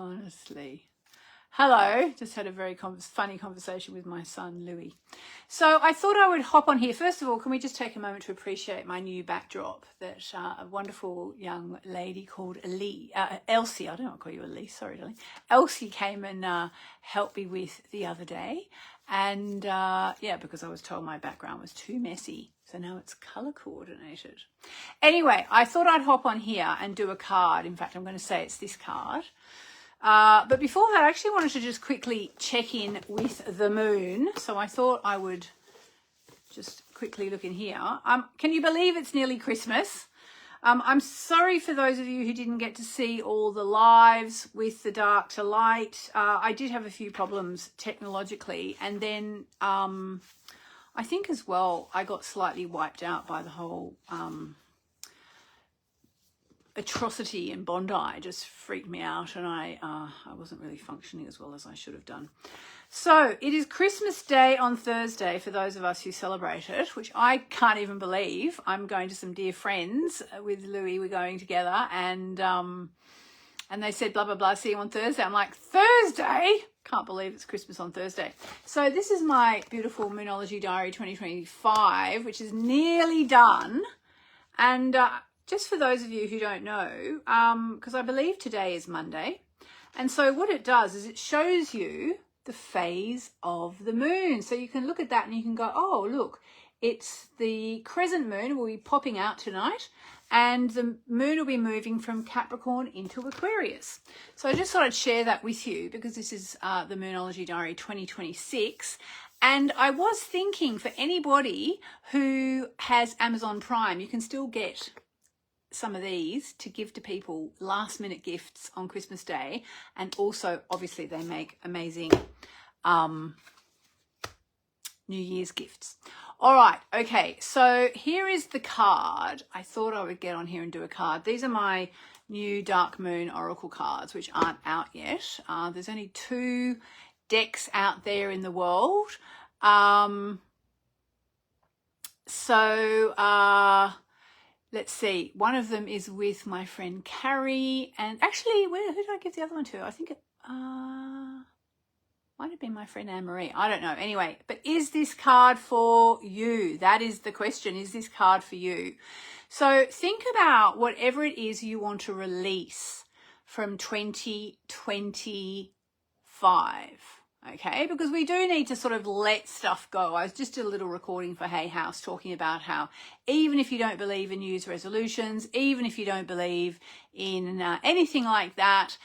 Honestly. Hello, just had a very funny conversation with my son, Louis. So I thought I would hop on here. First of all, can we just take a moment to appreciate my new backdrop that a wonderful young lady called Elsie, I don't want to call you Elise, sorry, darling. Elsie came and helped me with the other day. And yeah, because I was told my background was too messy. So now it's color coordinated. Anyway, I thought I'd hop on here and do a card. In fact, I'm going to say it's this card. But before that, I actually wanted to just quickly check in with the moon. So I thought I would just quickly look in here. Can you believe it's nearly Christmas? I'm sorry for those of you who didn't get to see all the lives with the dark to light. I did have a few problems technologically. And then I think as well, I got slightly wiped out by the whole atrocity in Bondi. Just freaked me out, and I wasn't really functioning as well as I should have done. So it is Christmas Day on Thursday for those of us who celebrate it, which I can't even believe. I'm going to some dear friends with Louis. We're going together, and they said blah blah blah. See you on Thursday. I'm like, Thursday? Can't believe it's Christmas on Thursday. So this is my beautiful Moonology Diary 2025, which is nearly done, and just for those of you who don't know, because I believe today is Monday. And so what it does is it shows you the phase of the moon. So you can look at that and you can go, oh, look, it's the crescent moon will be popping out tonight. And the moon will be moving from Capricorn into Aquarius. So I just thought I'd share that with you because this is the Moonology Diary 2026. And I was thinking for anybody who has Amazon Prime, you can still get some of these to give to people last minute gifts on Christmas Day, and also obviously they make amazing New Year's gifts. All right, okay, so here is the card. I thought I would get on here and do a card. These are my new Dark Moon Oracle cards, which aren't out yet. There's only 2 decks out there in the world. Let's see. One of them is with my friend Carrie, and actually, who did I give the other one to? I think it might have been my friend Anne-Marie. I don't know. Anyway, but is this card for you? That is the question. Is this card for you? So think about whatever it is you want to release from 2025. Okay, because we do need to sort of let stuff go. I was just did a little recording for Hay House talking about how even if you don't believe in New Year's resolutions, even if you don't believe in anything like that,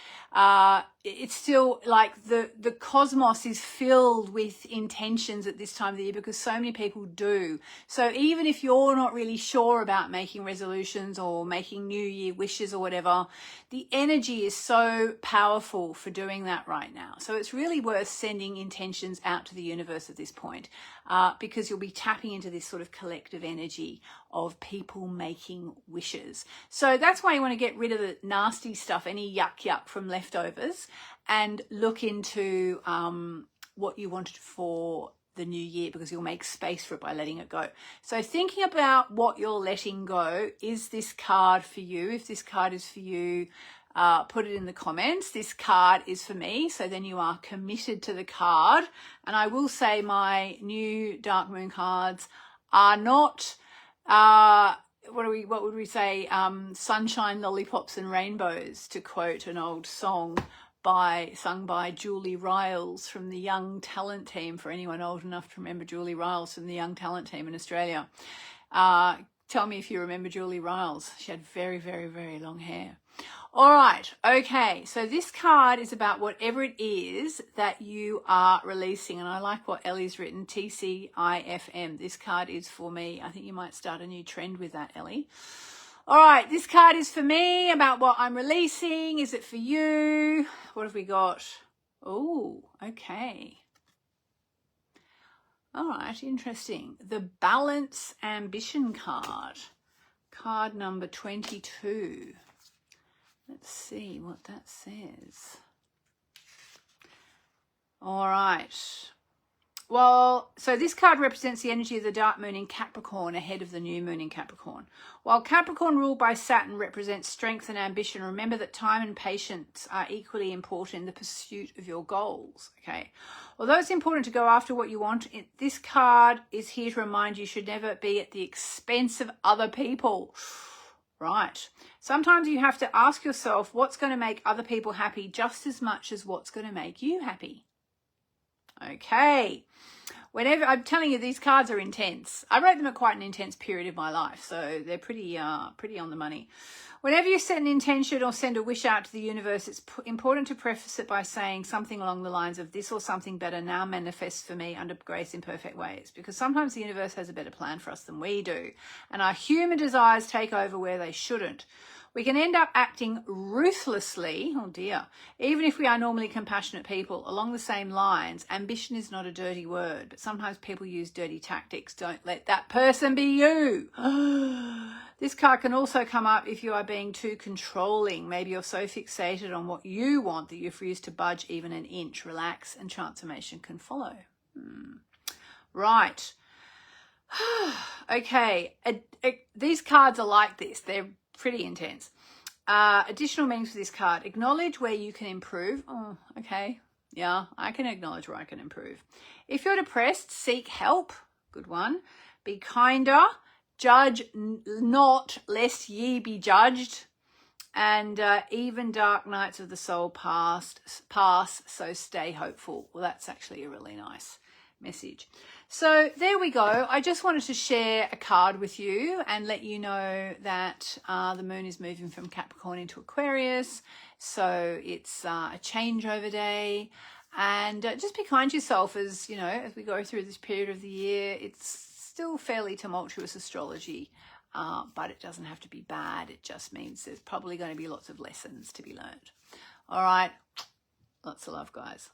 it's still like the cosmos is filled with intentions at this time of the year because so many people do. So even if you're not really sure about making resolutions or making New Year wishes or whatever, the energy is so powerful for doing that right now. So it's really worth sending intentions out to the universe at this point because you'll be tapping into this sort of collective energy of people making wishes. So that's why you want to get rid of the nasty stuff, any yuck from leftovers, and look into what you wanted for the new year, because you'll make space for it by letting it go. So thinking about what you're letting go, is this card for you? If this card is for you, put it in the comments. This card is for me. So then you are committed to the card. And I will say my new Dark Moon cards are not what would we say, sunshine, lollipops and rainbows, to quote an old song sung by Julie Riles from the Young Talent Team, for anyone old enough to remember Julie Riles from the Young Talent Team in Australia. Tell me if you remember Julie Riles. She had very, very, very long hair. All right, okay, so this card is about whatever it is that you are releasing, and I like what Ellie's written, TCIFM. This card is for me. I think you might start a new trend with that, Ellie. All right, this card is for me, about what I'm releasing. Is it for you? What have we got? Oh, okay. All right, interesting. The Balance Ambition card, card number 22. Let's see what that says. All right. Well, so this card represents the energy of the dark moon in Capricorn ahead of the new moon in Capricorn. While Capricorn ruled by Saturn represents strength and ambition, remember that time and patience are equally important in the pursuit of your goals, okay? Although it's important to go after what you want, this card is here to remind you should never be at the expense of other people. Right. Sometimes you have to ask yourself what's going to make other people happy just as much as what's going to make you happy. Okay. Whenever I'm telling you, these cards are intense. I wrote them at quite an intense period of my life, so they're pretty on the money. Whenever you set an intention or send a wish out to the universe, it's important to preface it by saying something along the lines of this or something better now manifests for me under grace in perfect ways, because sometimes the universe has a better plan for us than we do, and our human desires take over where they shouldn't. We can end up acting ruthlessly, oh dear, even if we are normally compassionate people. Along the same lines, ambition is not a dirty word, but sometimes people use dirty tactics. Don't let that person be you. This card can also come up if you are being too controlling. Maybe you're so fixated on what you want that you refuse to budge even an inch. Relax and transformation can follow. Right. Okay. These cards are like this. They're pretty intense. Additional meanings for this card. Acknowledge where you can improve. Oh, okay. Yeah, I can acknowledge where I can improve. If you're depressed, seek help. Good one. Be kinder. Judge not, lest ye be judged. And even dark nights of the soul pass, so stay hopeful. Well, that's actually a really nice message. So there we go. I just wanted to share a card with you and let you know that the moon is moving from Capricorn into Aquarius. So it's a changeover day, and just be kind to yourself as, you know, as we go through this period of the year. It's still fairly tumultuous astrology, but it doesn't have to be bad. It just means there's probably going to be lots of lessons to be learned. All right. Lots of love, guys.